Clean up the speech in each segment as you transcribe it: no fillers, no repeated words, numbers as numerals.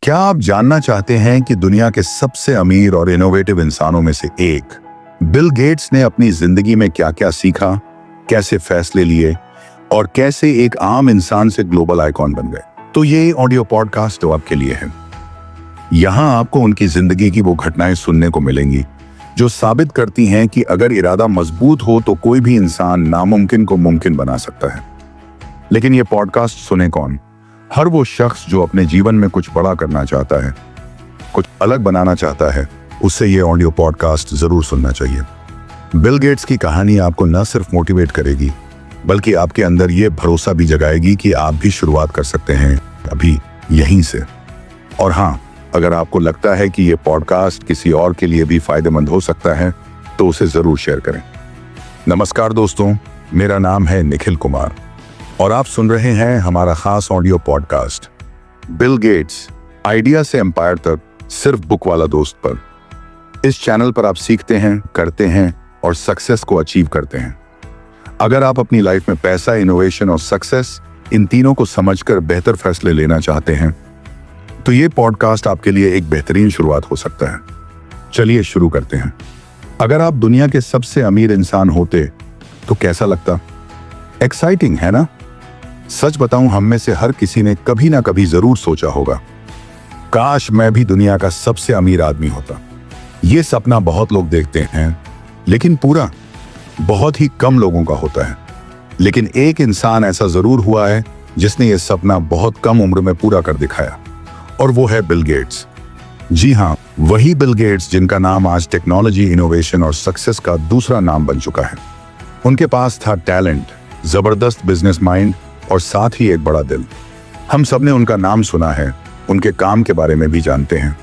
क्या आप जानना चाहते हैं कि दुनिया के सबसे अमीर और इनोवेटिव इंसानों में से एक बिल गेट्स ने अपनी जिंदगी में क्या क्या सीखा, कैसे फैसले लिए और कैसे एक आम इंसान से ग्लोबल आइकॉन बन गए? तो ये ऑडियो पॉडकास्ट तो आपके लिए है। यहाँ आपको उनकी जिंदगी की वो घटनाएं सुनने को मिलेंगी जो साबित करती हैं कि अगर इरादा मजबूत हो तो कोई भी इंसान नामुमकिन को मुमकिन बना सकता है। लेकिन ये पॉडकास्ट सुने कौन? हर वो शख्स जो अपने जीवन में कुछ बड़ा करना चाहता है, कुछ अलग बनाना चाहता है, उससे ये ऑडियो पॉडकास्ट जरूर सुनना चाहिए। बिल गेट्स की कहानी आपको न सिर्फ मोटिवेट करेगी बल्कि आपके अंदर ये भरोसा भी जगाएगी कि आप भी शुरुआत कर सकते हैं अभी यहीं से। और हाँ, अगर आपको लगता है कि ये पॉडकास्ट किसी और के लिए भी फायदेमंद हो सकता है तो उसे जरूर शेयर करें। नमस्कार दोस्तों, मेरा नाम है निखिल कुमार और आप सुन रहे हैं हमारा खास audio podcast Bill Gates, idea से एम्पायर तक, सिर्फ बुक वाला दोस्त पर। इस चैनल पर आप सीखते हैं, करते हैं और सक्सेस को अचीव करते हैं। अगर आप अपनी लाइफ में पैसा, इनोवेशन और सक्सेस, इन तीनों को समझकर बेहतर फैसले लेना चाहते हैं तो ये पॉडकास्ट आपके लिए एक बेहतरीन शुरुआत हो सकता है। चलिए शुरू करते हैं। अगर आप दुनिया के सबसे अमीर इंसान होते तो कैसा लगता? एक्साइटिंग है ना? सच बताऊं, हम में से हर किसी ने कभी ना कभी जरूर सोचा होगा, काश मैं भी दुनिया का सबसे अमीर आदमी होता। ये सपना बहुत लोग देखते हैं लेकिन पूरा बहुत ही कम लोगों का होता है। लेकिन एक इंसान ऐसा जरूर हुआ है जिसने ये सपना बहुत कम उम्र में पूरा कर दिखाया, और वो है बिल गेट्स। जी हाँ, वही बिल गेट्स जिनका नाम आज टेक्नोलॉजी, इनोवेशन और सक्सेस का दूसरा नाम बन चुका है। उनके पास था टैलेंट, जबरदस्त बिजनेस माइंड और साथ ही एक बड़ा दिल। हम सब ने उनका नाम सुना है, उनके काम के बारे में भी जानते हैं,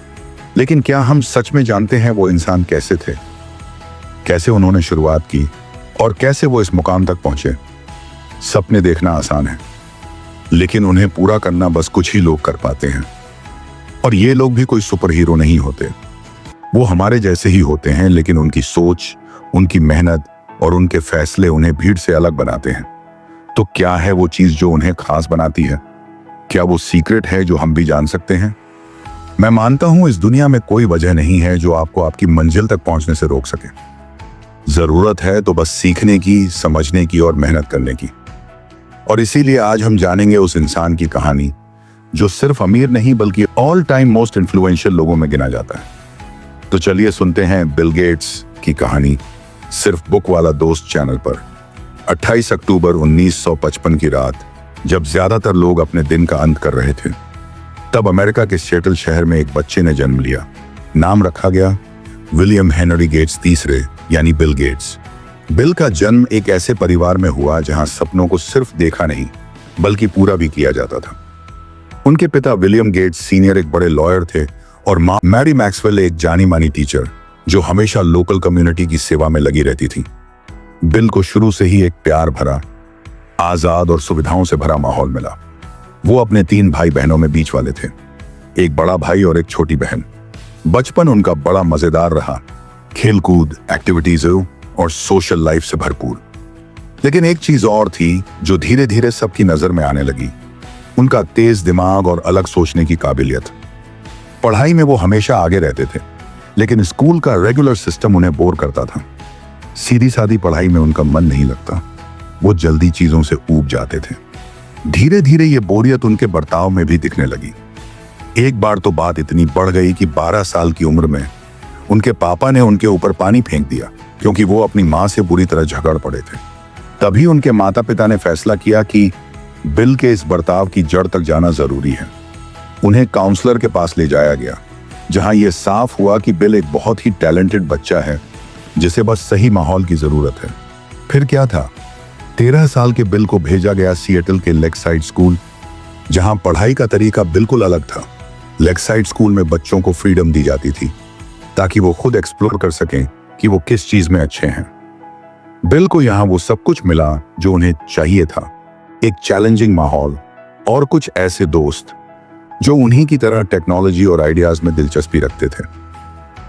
लेकिन क्या हम सच में जानते हैं वो इंसान कैसे थे, कैसे उन्होंने शुरुआत की और कैसे वो इस मुकाम तक पहुंचे? सपने देखना आसान है लेकिन उन्हें पूरा करना बस कुछ ही लोग कर पाते हैं। और ये लोग भी कोई सुपर हीरो नहीं होते, वो हमारे जैसे ही होते हैं, लेकिन उनकी सोच, उनकी मेहनत और उनके फैसले उन्हें भीड़ से अलग बनाते हैं। तो क्या है वो चीज जो उन्हें खास बनाती है? क्या वो सीक्रेट है जो हम भी जान सकते हैं? मैं मानता हूं इस दुनिया में कोई वजह नहीं है जो आपको आपकी मंजिल तक पहुंचने से रोक सके। जरूरत है तो बस सीखने की, समझने की और मेहनत करने की। और इसीलिए आज हम जानेंगे उस इंसान की कहानी जो सिर्फ अमीर नहीं बल्कि ऑल टाइम मोस्ट इन्फ्लुएंशियल लोगों में गिना जाता है। तो चलिए सुनते हैं बिल गेट्स की कहानी सिर्फ बुक वाला दोस्त चैनल पर। 28 अक्टूबर 1955 की रात, जब ज्यादातर लोग अपने दिन का अंत कर रहे थे, तब अमेरिका के सिएटल शहर में एक बच्चे ने जन्म लिया। नाम रखा गया विलियम हेनरी गेट्स तीसरे, यानी बिल गेट्स। बिल का जन्म एक ऐसे परिवार में हुआ जहां सपनों को सिर्फ देखा नहीं बल्कि पूरा भी किया जाता था। उनके पिता विलियम गेट्स सीनियर एक बड़े लॉयर थे और मां मैरी मैक्सवेल एक जानी मानी टीचर जो हमेशा लोकल कम्युनिटी की सेवा में लगी रहती थी। बिल को शुरू से ही एक प्यार भरा, आजाद और सुविधाओं से भरा माहौल मिला। वो अपने 3 भाई बहनों में बीच वाले थे, एक बड़ा भाई और एक छोटी बहन। बचपन उनका बड़ा मजेदार रहा, खेलकूद, एक्टिविटीज और सोशल लाइफ से भरपूर। लेकिन एक चीज और थी जो धीरे धीरे सबकी नजर में आने लगी, उनका तेज दिमाग और अलग सोचने की काबिलियत। पढ़ाई में वो हमेशा आगे रहते थे, लेकिन स्कूल का रेगुलर सिस्टम उन्हें बोर करता था। सीधी सादी पढ़ाई में उनका मन नहीं लगता, वो जल्दी चीजों से ऊब जाते थे। धीरे धीरे ये बोरियत उनके बर्ताव में भी दिखने लगी। एक बार तो बात इतनी बढ़ गई कि 12 साल की उम्र में उनके पापा ने उनके ऊपर पानी फेंक दिया क्योंकि वो अपनी मां से बुरी तरह झगड़ पड़े थे। तभी उनके माता पिता ने फैसला किया कि बिल के इस बर्ताव की जड़ तक जाना जरूरी है। उन्हें काउंसलर के पास ले जाया गया, जहां यह साफ हुआ कि बिल एक बहुत ही टैलेंटेड बच्चा है जिसे बस सही माहौल की जरूरत है। फिर क्या था, 13 साल के बिल को भेजा गया सिएटल के लेकसाइड स्कूल, जहां पढ़ाई का तरीका बिल्कुल अलग था। लेकसाइड स्कूल में बच्चों को फ्रीडम दी जाती थी ताकि वो खुद एक्सप्लोर कर सकें कि वो किस चीज में अच्छे हैं। बिल को यहां वो सब कुछ मिला जो उन्हें चाहिए था, एक चैलेंजिंग माहौल और कुछ ऐसे दोस्त जो उन्हीं की तरह टेक्नोलॉजी और आइडियाज में दिलचस्पी रखते थे।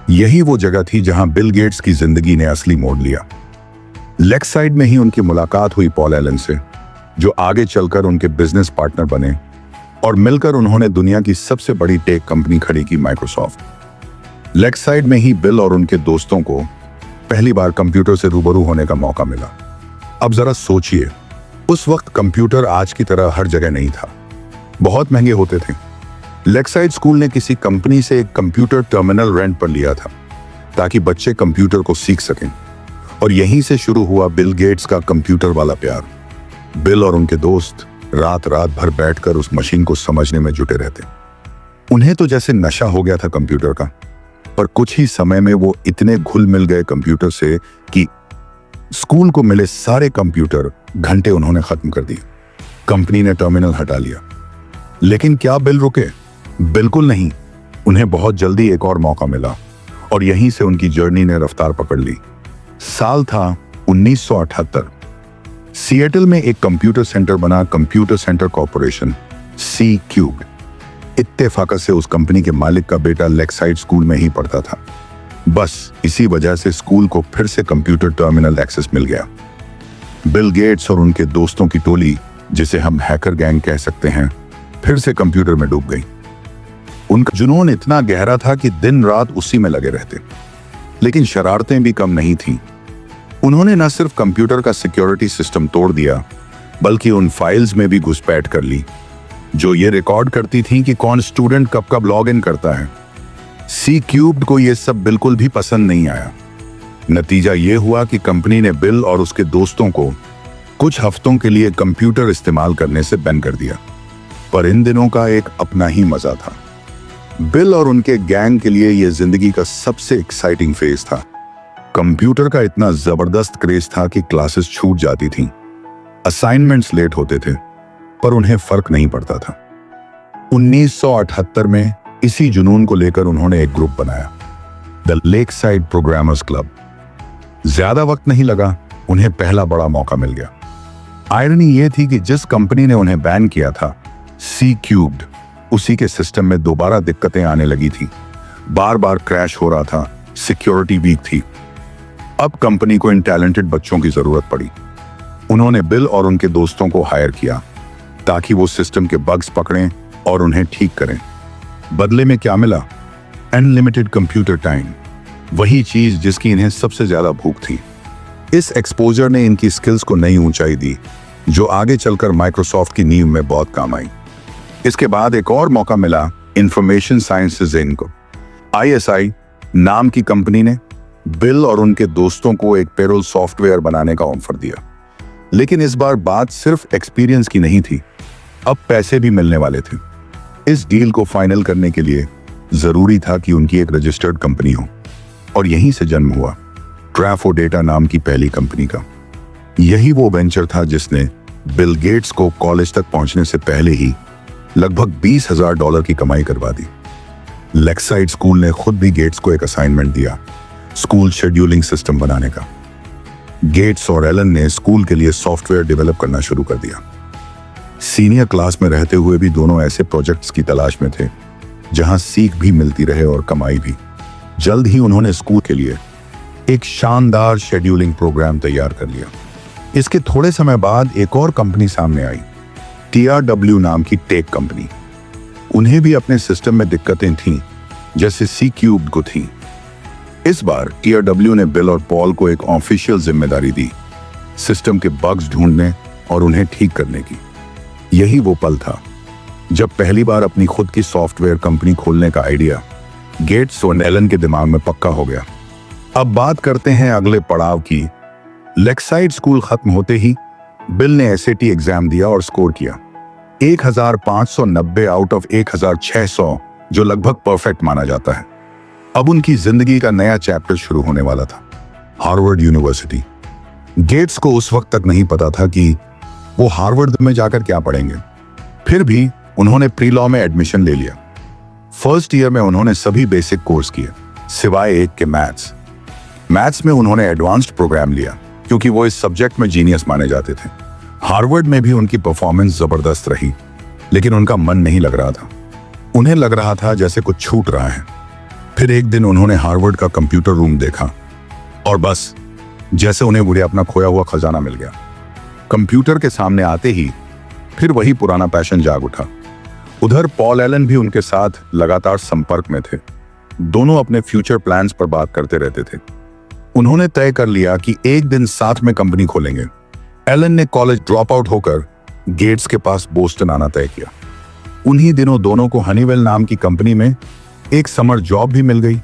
यही वो जगह थी जहां बिल गेट्स की जिंदगी ने असली मोड़ लिया। लेकसाइड में ही उनकी मुलाकात हुई पॉल एलन से, जो आगे चलकर उनके बिजनेस पार्टनर बने और मिलकर उन्होंने दुनिया की सबसे बड़ी टेक कंपनी खड़ी की, माइक्रोसॉफ्ट। लेक्साइड में ही बिल और उनके दोस्तों को पहली बार कंप्यूटर से रूबरू होने का मौका मिला। अब जरा सोचिए, उस वक्त कंप्यूटर आज की तरह हर जगह नहीं था, बहुत महंगे होते थे। लेक्साइड स्कूल ने किसी कंपनी से एक कंप्यूटर टर्मिनल रेंट पर लिया था ताकि बच्चे कंप्यूटर को सीख सकें, और यहीं से शुरू हुआ बिल गेट्स का कंप्यूटर वाला प्यार। बिल और उनके दोस्त रात रात भर बैठकर उस मशीन को समझने में जुटे रहते। उन्हें तो जैसे नशा हो गया था कंप्यूटर का, पर कुछ ही समय में वो इतने घुल मिल गए कंप्यूटर से कि स्कूल को मिले सारे कंप्यूटर घंटे उन्होंने खत्म कर दिए। कंपनी ने टर्मिनल हटा लिया, लेकिन क्या बिल रुके? बिल्कुल नहीं। उन्हें बहुत जल्दी एक और मौका मिला और यहीं से उनकी जर्नी ने रफ्तार पकड़ ली। साल था 1978। सिएटल में एक कंप्यूटर सेंटर बना, कंप्यूटर सेंटर कॉर्पोरेशन, सी क्यूब। इत्तेफाक से उस कंपनी के मालिक का बेटा लेक्साइड स्कूल में ही पढ़ता था। बस इसी वजह से स्कूल को फिर से कंप्यूटर टर्मिनल एक्सेस मिल गया। बिल गेट्स और उनके दोस्तों की टोली, जिसे हम हैकर गैंग कह सकते हैं, फिर से कंप्यूटर में डूब गई। उनका जुनून इतना गहरा था कि दिन रात उसी में लगे रहते। लेकिन शरारतें भी कम नहीं थीं। उन्होंने न सिर्फ कंप्यूटर का सिक्योरिटी सिस्टम तोड़ दिया, बल्कि उन फाइल्स में भी घुसपैठ कर ली जो ये रिकॉर्ड करती थीं कि कौन स्टूडेंट कब कब लॉग इन करता है। सी क्यूब्ड को ये सब बिल्कुल भी पसंद नहीं आया। नतीजा ये हुआ कि कंपनी ने बिल और उसके दोस्तों को कुछ हफ्तों के लिए कंप्यूटर इस्तेमाल करने से बैन कर दिया। पर इन दिनों का एक अपना ही मजा था। बिल और उनके गैंग के लिए यह जिंदगी का सबसे एक्साइटिंग फेज था। कंप्यूटर का इतना जबरदस्त क्रेज था कि क्लासेस छूट जाती थीं, असाइनमेंट्स लेट होते थे, पर उन्हें फर्क नहीं पड़ता था। 1978 में इसी जुनून को लेकर उन्होंने एक ग्रुप बनाया, द लेकसाइड प्रोग्रामर्स क्लब। ज्यादा वक्त नहीं लगा, उन्हें पहला बड़ा मौका मिल गया। आयरनी यह थी कि जिस कंपनी ने उन्हें बैन किया था, सी क्यूब्ड, उसी के सिस्टम में दोबारा दिक्कतें आने लगी थी। बार बार क्रैश हो रहा था, सिक्योरिटी वीक थी। अब कंपनी को इन टैलेंटेड बच्चों की जरूरत पड़ी। उन्होंने बिल और उनके दोस्तों को हायर किया ताकि वो सिस्टम के बग्स पकड़ें और उन्हें ठीक करें। बदले में क्या मिला? अनलिमिटेड कंप्यूटर टाइम, वही चीज जिसकी इन्हें सबसे ज्यादा भूख थी। इस एक्सपोजर ने इनकी स्किल्स को नई ऊंचाई दी, जो आगे चलकर माइक्रोसॉफ्ट की नींव में बहुत काम आई। इसके बाद एक और मौका मिला इंफॉर्मेशन साइंसेज इंक को। ISI नाम की कंपनी ने बिल और उनके दोस्तों को एक पेरोल सॉफ्टवेयर बनाने का ऑफर दिया। लेकिन इस बार बात सिर्फ एक्सपीरियंस की नहीं थी, अब पैसे भी मिलने वाले थे। इस डील को फाइनल करने के लिए जरूरी था कि उनकी एक रजिस्टर्ड कंपनी हो, और यहीं से जन्म हुआ ट्रैफो डेटा नाम की पहली कंपनी का। यही वो वेंचर था जिसने बिल गेट्स को कॉलेज तक पहुंचने से पहले ही लगभग $20,000 की कमाई करवा दी। लेक्साइड स्कूल ने खुद भी गेट्स को एक असाइनमेंट दिया, स्कूल शेड्यूलिंग सिस्टम बनाने का। गेट्स और एलन ने स्कूल के लिए सॉफ्टवेयर डेवलप करना शुरू कर दिया। सीनियर क्लास में रहते हुए भी दोनों ऐसे प्रोजेक्ट्स की तलाश में थे जहां सीख भी मिलती रहे और कमाई भी। जल्द ही उन्होंने स्कूल के लिए एक शानदार शेड्यूलिंग प्रोग्राम तैयार कर लिया। इसके थोड़े समय बाद एक और कंपनी सामने आई, TRW नाम की टेक कंपनी। उन्हें भी अपने सिस्टम में दिक्कतें थीं, जैसे सी क्यूब को थी। इस बार TRW ने बिल और पॉल को एक ऑफिशियल जिम्मेदारी दी, सिस्टम के बग्स ढूंढने और उन्हें ठीक करने की। यही वो पल था जब पहली बार अपनी खुद की सॉफ्टवेयर कंपनी खोलने का आइडिया गेट्स और एलन के दिमाग में पक्का हो गया। अब बात करते हैं अगले पड़ाव की। लेक्साइड स्कूल खत्म होते ही बिल ने SAT एग्जाम दिया और स्कोर किया 1590 आउट ऑफ 1600, जो लगभग परफेक्ट माना जाता है। अब उनकी जिंदगी का नया चैप्टर शुरू होने वाला था, हार्वर्ड यूनिवर्सिटी। गेट्स को उस वक्त तक नहीं पता था कि वो हार्वर्ड में जाकर क्या पढ़ेंगे। फिर भी उन्होंने प्री लॉ में एडमिशन ले लिया। फर्स्ट ईयर में उन्होंने सभी बेसिक कोर्स किए, सिवाय एक के मैथ्स में उन्होंने एडवांस्ड प्रोग्राम लिया क्योंकि वो इस सब्जेक्ट में जीनियस माने जाते थे। हार्वर्ड में भी उनकी परफॉर्मेंस जबरदस्त रही, लेकिन उनका मन नहीं लग रहा था। उन्हें लग रहा था जैसे कुछ छूट रहा है। फिर एक दिन उन्होंने हार्वर्ड का कंप्यूटर रूम देखा और बस जैसे उन्हें बुढ़े अपना खोया हुआ खजाना मिल गया। कंप्यूटर के सामने आते ही फिर वही पुराना पैशन जाग उठा। उधर पॉल एलन भी उनके साथ लगातार संपर्क में थे। दोनों अपने फ्यूचर प्लान्स पर बात करते रहते थे। उन्होंने तय कर लिया कि एक दिन साथ में कंपनी खोलेंगे। एलन ने कॉलेज ड्रॉप आउट होकर गेट्स के पास बोस्टन आना तय किया। उन्हीं दिनों दोनों को हनीवेल नाम की कंपनी में एक समर जॉब भी मिल गई।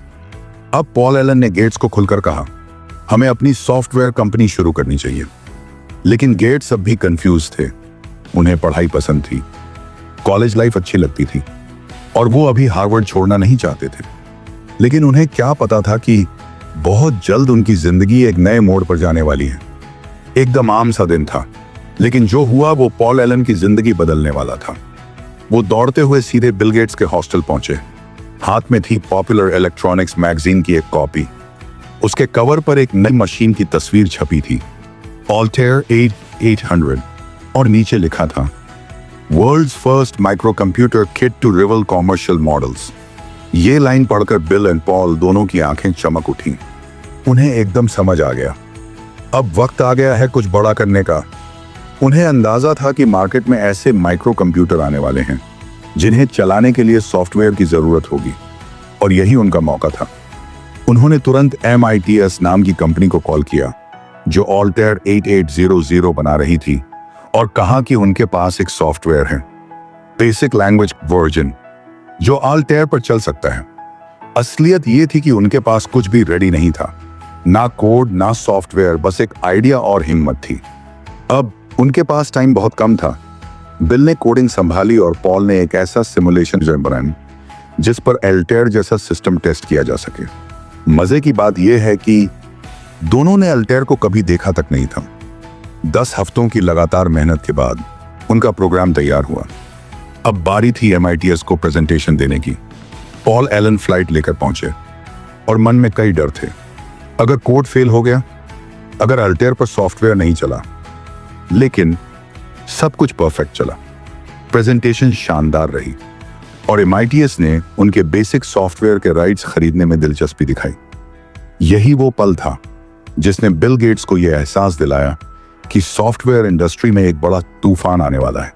अब पॉल एलन ने गेट्स को खुलकर कहा, हमें अपनी सॉफ्टवेयर कंपनी शुरू करनी चाहिए। लेकिन गेट्स अब भी कंफ्यूज थे। उन्हें पढ़ाई पसंद थी, कॉलेज लाइफ अच्छी लगती थी और वो अभी हार्वर्ड छोड़ना नहीं चाहते थे। लेकिन उन्हें क्या पता था कि बहुत जल्द उनकी जिंदगी एक नए मोड़ पर जाने वाली है। एकदम आम सा दिन था, लेकिन जो हुआ वो पॉल एलन की जिंदगी बदलने वाला था। वो दौड़ते हुए सीधे बिल गेट्स के हॉस्टल पहुंचे। हाथ में थी पॉपुलर इलेक्ट्रॉनिक्स मैगजीन की एक कॉपी। उसके कवर पर एक नई मशीन की तस्वीर छपी थी, ऑल्टेयर 8800, और नीचे लिखा था, world's first micro computer kit to rival commercial models. ये लाइन पढ़कर बिल एंड पॉल दोनों की आंखें चमक उठी। उन्हें एकदम समझ आ गया, अब वक्त आ गया है कुछ बड़ा करने का। उन्हें अंदाजा था कि मार्केट में ऐसे माइक्रो कंप्यूटर आने वाले हैं जिन्हें चलाने के लिए सॉफ्टवेयर की जरूरत होगी, और यही उनका मौका था। उन्होंने तुरंत MITS नाम की कंपनी को कॉल किया जो ऑल्टेयर 8800 बना रही थी, और कहा कि उनके पास एक सॉफ्टवेयर है, बेसिक लैंग्वेज वर्जन, जो ऑल्टेयर पर चल सकता है। असलियत यह थी कि उनके पास कुछ भी रेडी नहीं था, ना कोड ना सॉफ्टवेयर, बस एक आइडिया और हिम्मत थी। अब उनके पास टाइम बहुत कम था। बिल ने कोडिंग संभाली और पॉल ने एक ऐसा सिमुलेशन बनाया जिस पर अल्टेयर जैसा सिस्टम टेस्ट किया जा सके। मजे की बात यह है कि दोनों ने अल्टेयर को कभी देखा तक नहीं था। 10 हफ्तों की लगातार मेहनत के बाद उनका प्रोग्राम तैयार हुआ। अब बारी थी MITS को प्रेजेंटेशन देने की। पॉल एलन फ्लाइट लेकर पहुंचे और मन में कई डर थे। अगर कोड फेल हो गया, अगर अल्टेयर पर सॉफ्टवेयर नहीं चला। लेकिन सब कुछ परफेक्ट चला। प्रेजेंटेशन शानदार रही और MITS ने उनके बेसिक सॉफ्टवेयर के राइट्स खरीदने में दिलचस्पी दिखाई। यही वो पल था जिसने बिल गेट्स को यह एहसास दिलाया कि सॉफ्टवेयर इंडस्ट्री में एक बड़ा तूफान आने वाला है।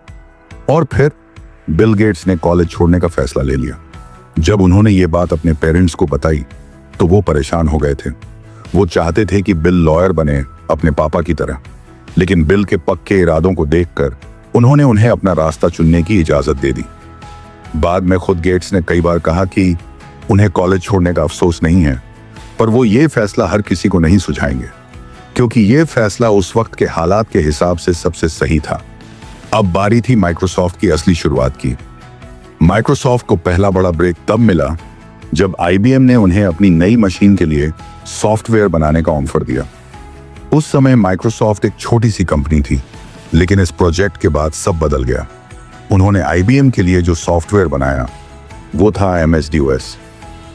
और फिर बिल गेट्स ने कॉलेज छोड़ने का फैसला ले लिया। जब उन्होंने ये बात अपने पेरेंट्स को बताई तो वो परेशान हो गए थे। वो चाहते थे कि बिल लॉयर बने अपने पापा की तरह, लेकिन बिल के पक्के इरादों को देखकर उन्होंने उन्हें अपना रास्ता चुनने की इजाजत दे दी। बाद में खुद गेट्स ने कई बार कहा कि उन्हें कॉलेज छोड़ने का अफसोस नहीं है, पर वो ये फैसला हर किसी को नहीं सुझाएंगे, क्योंकि ये फैसला उस वक्त के हालात के हिसाब से सबसे सही था। अब बारी थी माइक्रोसॉफ्ट की असली शुरुआत की। माइक्रोसॉफ्ट को पहला बड़ा ब्रेक तब मिला जब IBM ने उन्हें अपनी नई मशीन के लिए सॉफ्टवेयर बनाने का ऑफर दिया। उस समय माइक्रोसॉफ्ट एक छोटी सी कंपनी थी, लेकिन इस प्रोजेक्ट के बाद सब बदल गया। उन्होंने IBM के लिए जो सॉफ्टवेयर बनाया वो था MS-DOS।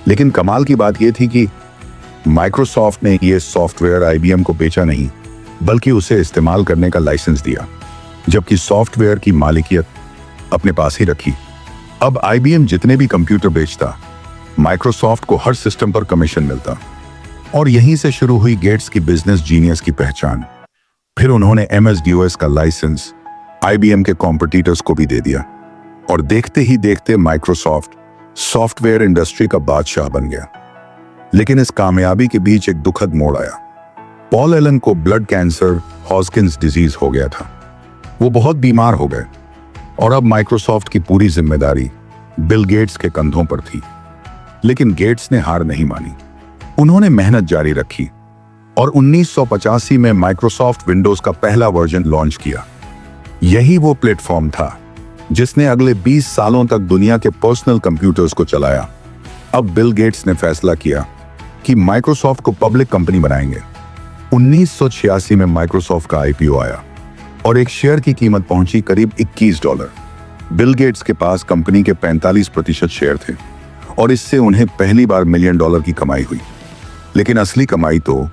लेकिन कमाल की बात यह थी कि माइक्रोसॉफ्ट ने यह सॉफ्टवेयर IBM को बेचा नहीं, बल्कि उसे इस्तेमाल करने का लाइसेंस दिया, जबकि सॉफ्टवेयर की मालिकियत अपने पास ही रखी। अब IBM जितने भी कंप्यूटर बेचता, माइक्रोसॉफ्ट को हर सिस्टम पर कमीशन मिलता। और यहीं से शुरू हुई गेट्स की बिजनेस जीनियस की पहचान। फिर उन्होंने MS-DOS का लाइसेंस IBM के कॉम्पिटिटर्स को भी दे दिया, और देखते ही देखते माइक्रोसॉफ्ट सॉफ्टवेयर इंडस्ट्री का बादशाह बन गया। लेकिन इस कामयाबी के बीच एक दुखद मोड़ आया। पॉल एलन को ब्लड कैंसर, हॉजकिंस डिजीज हो गया था। वो बहुत बीमार हो गए और अब माइक्रोसॉफ्ट की पूरी जिम्मेदारी बिल गेट्स के कंधों पर थी। लेकिन गेट्स ने हार नहीं मानी। उन्होंने मेहनत जारी रखी और 1985 में माइक्रोसॉफ्ट विंडोज का पहला वर्जन लॉन्च किया। यही वो प्लेटफॉर्म था जिसने अगले 20 सालों तक दुनिया के पर्सनल कंप्यूटर्स को चलाया। अब बिल गेट्स ने फैसला किया कि माइक्रोसॉफ्ट को पब्लिक कंपनी बनाएंगे। 1986 में माइक्रोसॉफ्ट का IPO आया और एक शेयर की कीमत पहुंची करीब $21। बिल गेट्स के पास कंपनी के 45% शेयर थे और इससे उन्हें पहली बार $1 मिलियन की कमाई हुई। लेकिन असली कमाई तो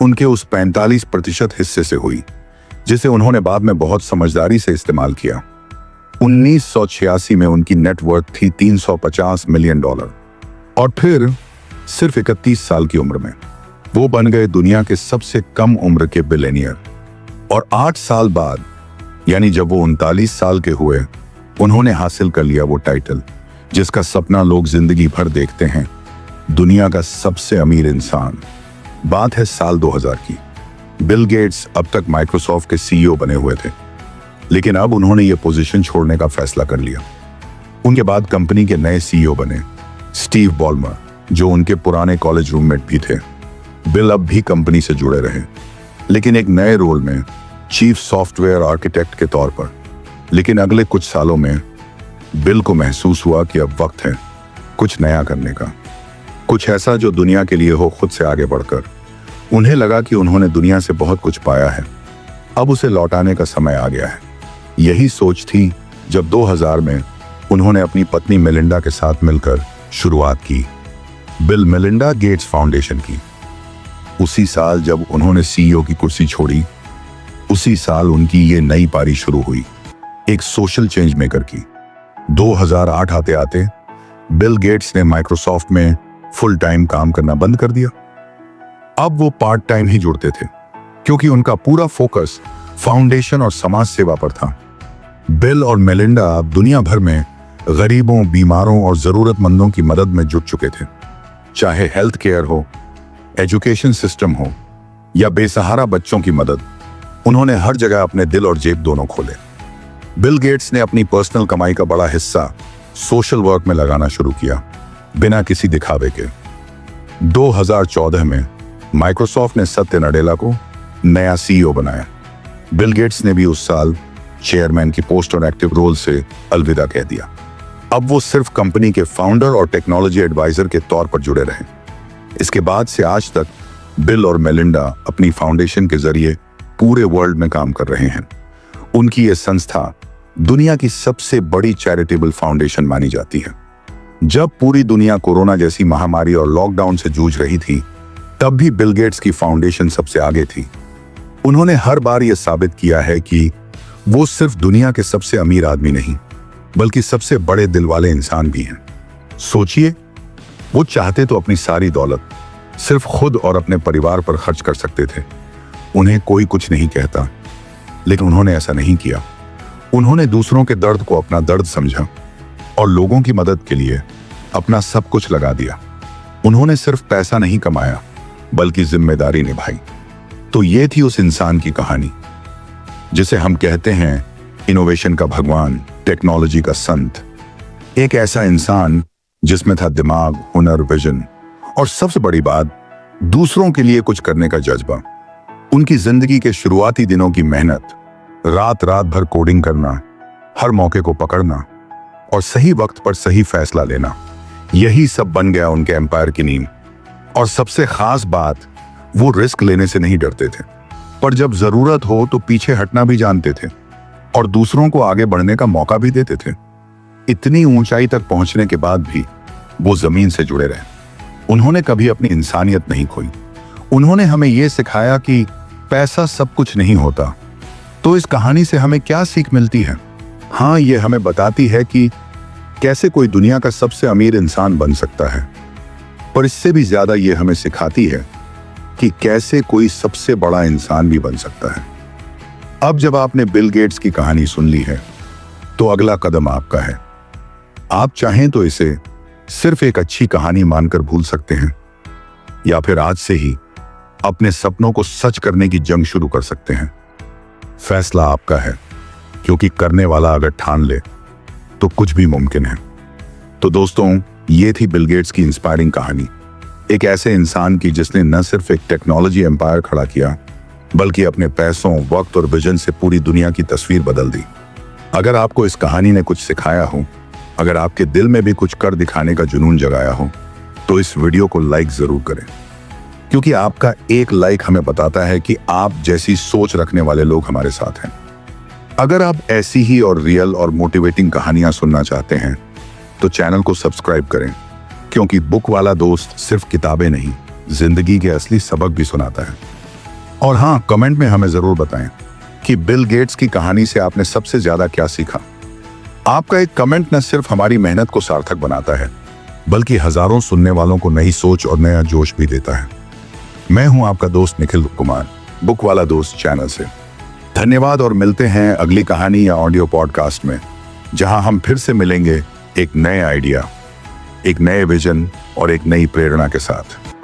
उनके उस 45% हिस्से से हुई जिसे उन्होंने बाद में बहुत समझदारी से इस्तेमाल किया। 1986 में उनकी नेटवर्थ थी $350 मिलियन, और फिर सिर्फ 31 साल की उम्र में वो बन गए दुनिया के सबसे कम उम्र के बिलियनियर। और 8 साल बाद, यानी जब वो 39 साल के हुए, उन्होंने हासिल कर लिया वो टाइटल जिसका सपना लोग जिंदगी भर देखते हैं, दुनिया का सबसे अमीर इंसान। बात है साल 2000 की। बिल गेट्स अब तक माइक्रोसॉफ्ट के सीईओ बने हुए थे, लेकिन अब उन्होंने ये पोजीशन छोड़ने का फैसला कर लिया। उनके बाद कंपनी के नए सीईओ बने स्टीव बॉलमर, जो उनके पुराने कॉलेज रूममेट भी थे। बिल अब भी कंपनी से जुड़े रहे, लेकिन एक नए रोल में, चीफ सॉफ्टवेयर आर्किटेक्ट के तौर पर। लेकिन अगले कुछ सालों में बिल को महसूस हुआ कि अब वक्त है कुछ नया करने का, कुछ ऐसा जो दुनिया के लिए हो, खुद से आगे बढ़कर। उन्हें लगा कि उन्होंने दुनिया से बहुत कुछ पाया है, अब उसे लौटाने का समय आ गया है। यही सोच थी जब 2000 में उन्होंने अपनी पत्नी मेलिंडा के साथ मिलकर शुरुआत की बिल मेलिंडा गेट्स फाउंडेशन की। उसी साल जब उन्होंने सीईओ की कुर्सी छोड़ी, उसी साल उनकी ये नई पारी शुरू हुई एक सोशल चेंज मेकर की। 2008 आते आते बिल गेट्स ने माइक्रोसॉफ्ट में फुल टाइम काम करना बंद कर दिया। अब वो पार्ट टाइम ही जुड़ते थे, क्योंकि उनका पूरा फोकस फाउंडेशन और समाज सेवा पर था। बिल और मेलिंडा अब दुनिया भर में गरीबों, बीमारों और जरूरतमंदों की मदद में जुट चुके थे। चाहे हेल्थ केयर हो, एजुकेशन सिस्टम हो या बेसहारा बच्चों की मदद, उन्होंने हर जगह अपने दिल और जेब दोनों खोले। बिल गेट्स ने अपनी पर्सनल कमाई का बड़ा हिस्सा सोशल वर्क में लगाना शुरू किया, बिना किसी दिखावे के। 2014 में माइक्रोसॉफ्ट ने सत्य नडेला को नया सीईओ बनाया। बिल गेट्स ने भी उस साल चेयरमैन की पोस्ट और एक्टिव रोल से अलविदा कह दिया। अब वो सिर्फ कंपनी के फाउंडर और टेक्नोलॉजी एडवाइजर के तौर पर जुड़े रहे। इसके बाद से आज तक बिल और मेलिंडा अपनी फाउंडेशन के जरिए पूरे वर्ल्ड में काम कर रहे हैं। उनकी ये संस्था दुनिया की सबसे बड़ी चैरिटेबल फाउंडेशन मानी जाती है। जब पूरी दुनिया कोरोना जैसी महामारी और लॉकडाउन से जूझ रही थी, तब भी बिल गेट्स की फाउंडेशन सबसे आगे थी। उन्होंने हर बार यह साबित किया है कि वो सिर्फ दुनिया के सबसे अमीर आदमी नहीं, बल्कि सबसे बड़े दिल वाले इंसान भी हैं। सोचिए, वो चाहते तो अपनी सारी दौलत सिर्फ खुद और अपने परिवार पर खर्च कर सकते थे। उन्हें कोई कुछ नहीं कहता, लेकिन उन्होंने ऐसा नहीं किया। उन्होंने दूसरों के दर्द को अपना दर्द समझा और लोगों की मदद के लिए अपना सब कुछ लगा दिया। उन्होंने सिर्फ पैसा नहीं कमाया, बल्कि जिम्मेदारी निभाई। तो ये थी उस इंसान की कहानी जिसे हम कहते हैं इनोवेशन का भगवान, टेक्नोलॉजी का संत। एक ऐसा इंसान जिसमें था दिमाग, हुनर, विजन और सबसे बड़ी बात, दूसरों के लिए कुछ करने का जज्बा। उनकी जिंदगी के शुरुआती दिनों की मेहनत, रात रात भर कोडिंग करना, हर मौके को पकड़ना और सही वक्त पर सही फैसला लेना, यही सब बन गया उनके एम्पायर की नींव। और सबसे खास बात, वो रिस्क लेने से नहीं डरते थे, पर जब जरूरत हो तो पीछे हटना भी जानते थे और दूसरों को आगे बढ़ने का मौका भी देते थे। इतनी ऊंचाई तक पहुंचने के बाद भी वो जमीन से जुड़े रहे। उन्होंने कभी अपनी इंसानियत नहीं खोई। उन्होंने हमें यह सिखाया कि पैसा सब कुछ नहीं होता। तो इस कहानी से हमें क्या सीख मिलती है? हाँ, ये हमें बताती है कि कैसे कोई दुनिया का सबसे अमीर इंसान बन सकता है, पर इससे भी ज्यादा ये हमें सिखाती है कि कैसे कोई सबसे बड़ा इंसान भी बन सकता है। अब जब आपने बिल गेट्स की कहानी सुन ली है, तो अगला कदम आपका है। आप चाहें तो इसे सिर्फ एक अच्छी कहानी मानकर भूल सकते हैं, या फिर आज से ही अपने सपनों को सच करने की जंग शुरू कर सकते हैं। फैसला आपका है, क्योंकि करने वाला अगर ठान ले तो कुछ भी मुमकिन है। तो दोस्तों, ये थी बिल गेट्स की इंस्पायरिंग कहानी, एक ऐसे इंसान की जिसने न सिर्फ एक टेक्नोलॉजी एम्पायर खड़ा किया, बल्कि अपने पैसों, वक्त और विजन से पूरी दुनिया की तस्वीर बदल दी। अगर आपको इस कहानी ने कुछ सिखाया हो, अगर आपके दिल में भी कुछ कर दिखाने का जुनून जगाया हो, तो इस वीडियो को लाइक जरूर करें, क्योंकि आपका एक लाइक हमें बताता है कि आप जैसी सोच रखने वाले लोग हमारे साथ हैं। अगर आप ऐसी ही और रियल और मोटिवेटिंग कहानियां सुनना चाहते हैं, तो चैनल को सब्सक्राइब करें, क्योंकि बुक वाला दोस्त सिर्फ किताबें नहीं, जिंदगी के असली सबक भी सुनाता है। और हाँ, कमेंट में हमें जरूर बताएं कि बिल गेट्स की कहानी से आपने सबसे ज्यादा क्या सीखा। आपका एक कमेंट न सिर्फ हमारी मेहनत को सार्थक बनाता है, बल्कि हजारों सुनने वालों को नई सोच और नया जोश भी देता है। मैं हूं आपका दोस्त निखिल कुमार, बुक वाला दोस्त चैनल से। धन्यवाद और मिलते हैं अगली कहानी या ऑडियो पॉडकास्ट में। जहां हम फिर से मिलेंगे एक नए आइडिया, एक नए विजन और एक नई प्रेरणा के साथ।